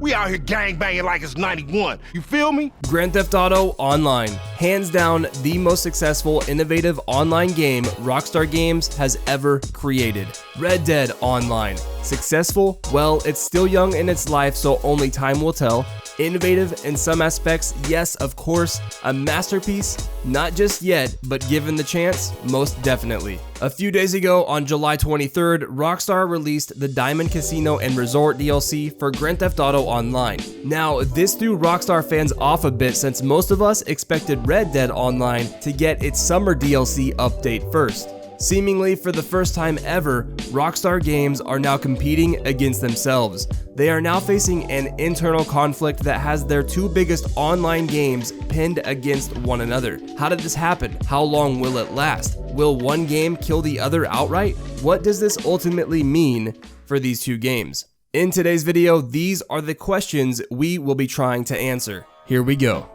We out here gangbanging like it's 91. You feel me? Grand Theft Auto Online. Hands down, the most successful, innovative online game Rockstar Games has ever created. Red Dead Online. Successful? Well, it's still young in its life, so only time will tell. Innovative in some aspects? Yes, of course. A masterpiece? Not just yet, but given the chance, most definitely. A few days ago, on July 23rd, Rockstar released the Diamond Casino and Resort DLC for Grand Theft Auto Online. Now, this threw Rockstar fans off a bit since most of us expected Red Dead Online to get its summer DLC update first. Seemingly for the first time ever, Rockstar Games are now competing against themselves. They are now facing an internal conflict that has their two biggest online games pinned against one another. How did this happen? How long will it last? Will one game kill the other outright? What does this ultimately mean for these two games? In today's video, these are the questions we will be trying to answer. Here we go.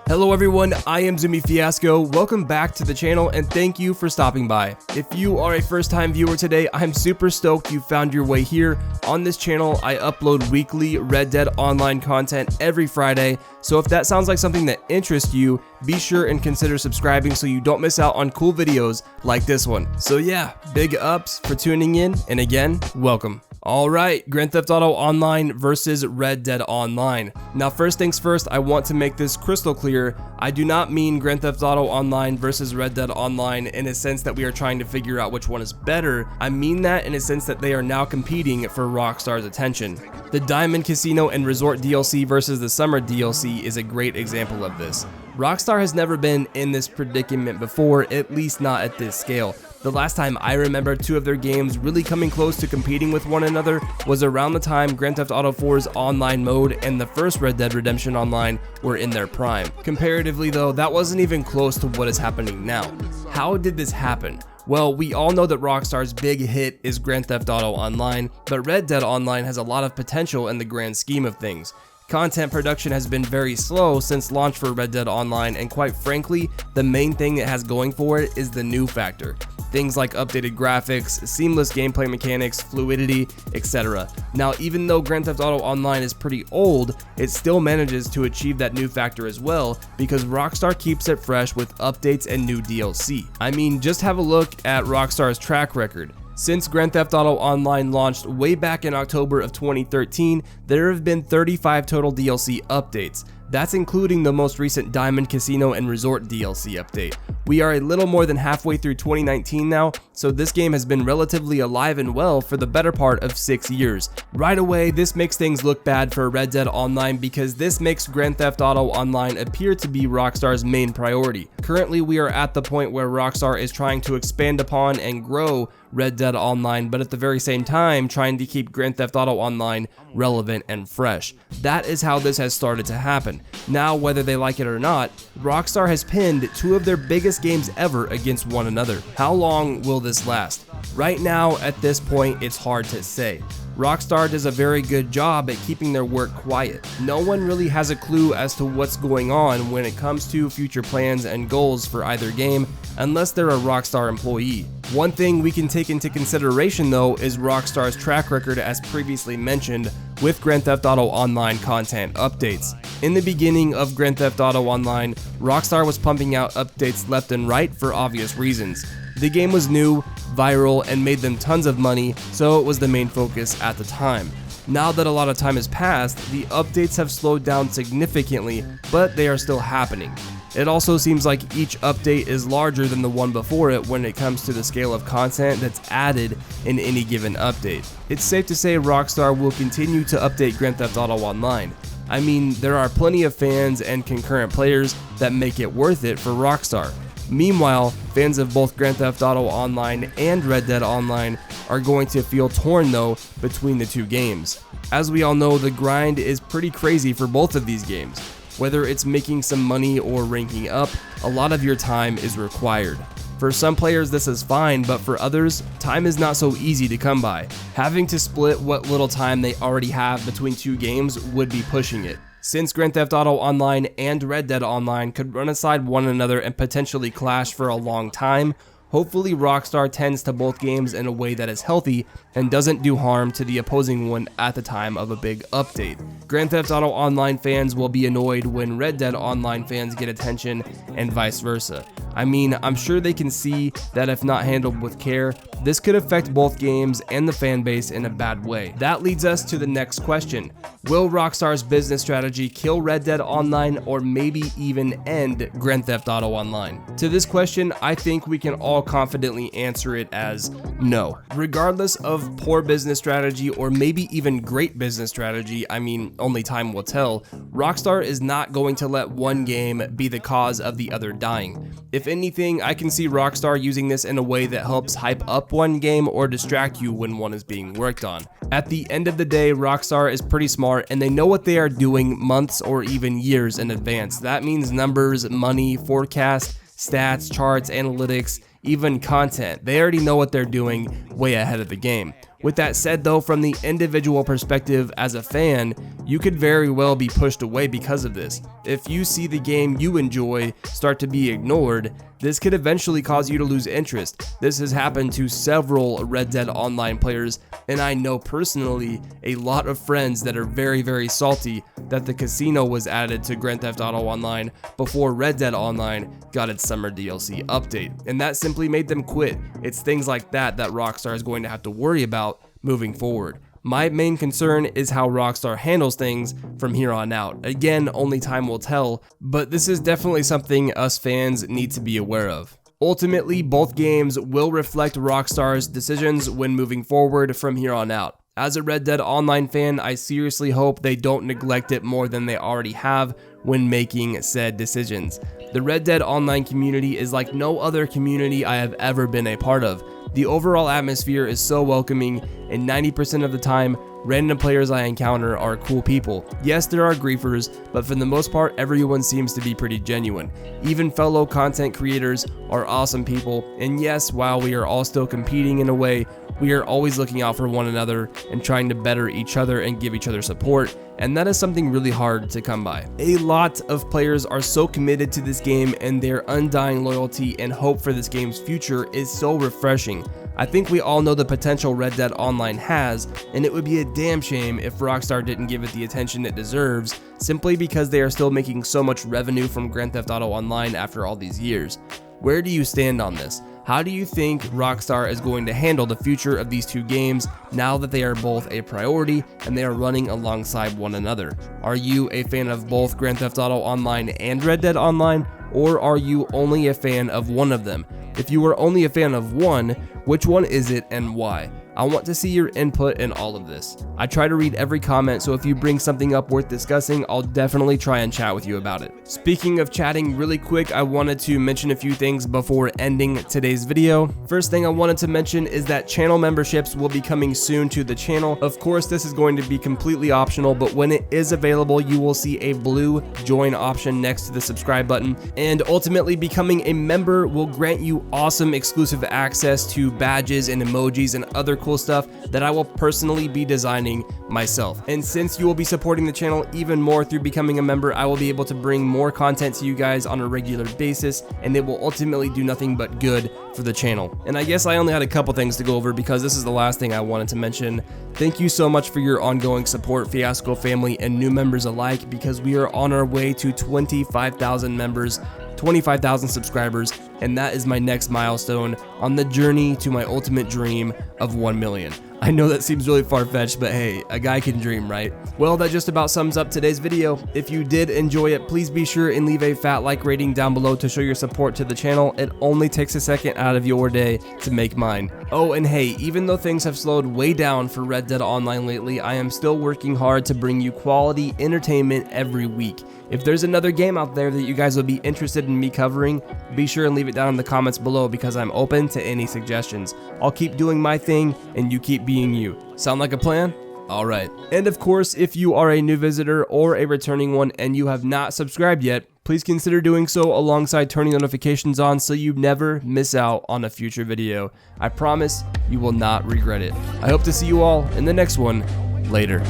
Hello everyone, I am Zumie Fiasco. Welcome back to the channel and thank you for stopping by. If you are a first-time viewer today, I'm super stoked you found your way here. On this channel, I upload weekly Red Dead Online content every Friday, so if that sounds like something that interests you, be sure and consider subscribing so you don't miss out on cool videos like this one. So yeah, big ups for tuning in, and again, welcome. Alright, Grand Theft Auto Online versus Red Dead Online. Now first things first, I want to make this crystal clear. I do not mean Grand Theft Auto Online versus Red Dead Online in a sense that we are trying to figure out which one is better. I mean that in a sense that they are now competing for Rockstar's attention. The Diamond Casino and Resort DLC versus the Summer DLC is a great example of this. Rockstar has never been in this predicament before, at least not at this scale. The last time I remember two of their games really coming close to competing with one another was around the time Grand Theft Auto 4's online mode and the first Red Dead Redemption Online were in their prime. Comparatively though, that wasn't even close to what is happening now. How did this happen? Well, we all know that Rockstar's big hit is Grand Theft Auto Online, but Red Dead Online has a lot of potential in the grand scheme of things. Content production has been very slow since launch for Red Dead Online, and quite frankly, the main thing it has going for it is the new factor. Things like updated graphics, seamless gameplay mechanics, fluidity, etc. Now, even though Grand Theft Auto Online is pretty old, it still manages to achieve that new factor as well because Rockstar keeps it fresh with updates and new DLC. I mean, just have a look at Rockstar's track record. Since Grand Theft Auto Online launched way back in October of 2013, there have been 35 total DLC updates. That's including the most recent Diamond Casino and Resort DLC update. We are a little more than halfway through 2019 now, so this game has been relatively alive and well for the better part of 6 years. Right away, this makes things look bad for Red Dead Online because this makes Grand Theft Auto Online appear to be Rockstar's main priority. Currently, we are at the point where Rockstar is trying to expand upon and grow Red Dead Online, but at the very same time trying to keep Grand Theft Auto Online relevant and fresh. That is how this has started to happen. Now, whether they like it or not, Rockstar has pinned two of their biggest games ever against one another. How long will this last? Right now, at this point, it's hard to say. Rockstar does a very good job at keeping their work quiet. No one really has a clue as to what's going on when it comes to future plans and goals for either game, unless they're a Rockstar employee. One thing we can take into consideration though is Rockstar's track record as previously mentioned with Grand Theft Auto Online content updates. In the beginning of Grand Theft Auto Online, Rockstar was pumping out updates left and right for obvious reasons. The game was new, viral, and made them tons of money, so it was the main focus at the time. Now that a lot of time has passed, the updates have slowed down significantly, but they are still happening. It also seems like each update is larger than the one before it when it comes to the scale of content that's added in any given update. It's safe to say Rockstar will continue to update Grand Theft Auto Online. I mean, there are plenty of fans and concurrent players that make it worth it for Rockstar. Meanwhile, fans of both Grand Theft Auto Online and Red Dead Online are going to feel torn though between the two games. As we all know, the grind is pretty crazy for both of these games. Whether it's making some money or ranking up, a lot of your time is required. For some players this is fine, but for others, time is not so easy to come by. Having to split what little time they already have between two games would be pushing it. Since Grand Theft Auto Online and Red Dead Online could run aside one another and potentially clash for a long time, hopefully Rockstar tends to both games in a way that is healthy and doesn't do harm to the opposing one at the time of a big update. Grand Theft Auto Online fans will be annoyed when Red Dead Online fans get attention and vice versa. I mean, I'm sure they can see that if not handled with care, this could affect both games and the fan base in a bad way. That leads us to the next question. Will Rockstar's business strategy kill Red Dead Online or maybe even end Grand Theft Auto Online? To this question, I think we can all confidently answer it as no. Regardless of poor business strategy or maybe even great business strategy, I mean, only time will tell, Rockstar is not going to let one game be the cause of the other dying. If anything, I can see Rockstar using this in a way that helps hype up one game or distract you when one is being worked on. At the end of the day, Rockstar is pretty smart and they know what they are doing months or even years in advance. That means numbers, money, forecast, stats, charts, analytics, even content. They already know what they're doing way ahead of the game. With that said though, from the individual perspective as a fan, you could very well be pushed away because of this. If you see the game you enjoy start to be ignored, this could eventually cause you to lose interest. This has happened to several Red Dead Online players, and I know personally a lot of friends that are very salty that the casino was added to Grand Theft Auto Online before Red Dead Online got its summer DLC update, and that simply made them quit. It's things like that that Rockstar is going to have to worry about moving forward. My main concern is how Rockstar handles things from here on out. Again, only time will tell, but this is definitely something us fans need to be aware of. Ultimately, both games will reflect Rockstar's decisions when moving forward from here on out. As a Red Dead Online fan, I seriously hope they don't neglect it more than they already have when making said decisions. The Red Dead Online community is like no other community I have ever been a part of. The overall atmosphere is so welcoming, and 90% of the time, random players I encounter are cool people. Yes, there are griefers, but for the most part, everyone seems to be pretty genuine. Even fellow content creators are awesome people, and yes, while we are all still competing in a way, we are always looking out for one another and trying to better each other and give each other support, and that is something really hard to come by. A lot of players are so committed to this game, and their undying loyalty and hope for this game's future is so refreshing. I think we all know the potential Red Dead Online has, and it would be a damn shame if Rockstar didn't give it the attention it deserves, simply because they are still making so much revenue from Grand Theft Auto Online after all these years. Where do you stand on this? How do you think Rockstar is going to handle the future of these two games now that they are both a priority and they are running alongside one another? Are you a fan of both Grand Theft Auto Online and Red Dead Online, or are you only a fan of one of them? If you are only a fan of one, which one is it and why? I want to see your input in all of this. I try to read every comment, so if you bring something up worth discussing, I'll definitely try and chat with you about it. Speaking of chatting, really quick, I wanted to mention a few things before ending today's video. First thing I wanted to mention is that channel memberships will be coming soon to the channel. Of course, this is going to be completely optional, but when it is available, you will see a blue join option next to the subscribe button. And ultimately, becoming a member will grant you awesome exclusive access to badges and emojis and other cool stuff that I will personally be designing myself. And since you will be supporting the channel even more through becoming a member, I will be able to bring more content to you guys on a regular basis, and it will ultimately do nothing but good for the channel. And I guess I only had a couple things to go over because this is the last thing I wanted to mention. Thank you so much for your ongoing support, Fiasco family and new members alike, because we are on our way to 25,000 members, 25,000 subscribers, and that is my next milestone on the journey to my ultimate dream of 1 million. I know that seems really far-fetched, but hey, a guy can dream, right? Well, that just about sums up today's video. If you did enjoy it, please be sure and leave a fat like rating down below to show your support to the channel. It only takes a second out of your day to make mine. Oh, and hey, even though things have slowed way down for Red Dead Online lately, I am still working hard to bring you quality entertainment every week. If there's another game out there that you guys would be interested in me covering, be sure and leave it down in the comments below because I'm open to any suggestions. I'll keep doing my thing and you keep being you. Sound like a plan? Alright. And of course, if you are a new visitor or a returning one and you have not subscribed yet, please consider doing so alongside turning notifications on so you never miss out on a future video. I promise you will not regret it. I hope to see you all in the next one. Later.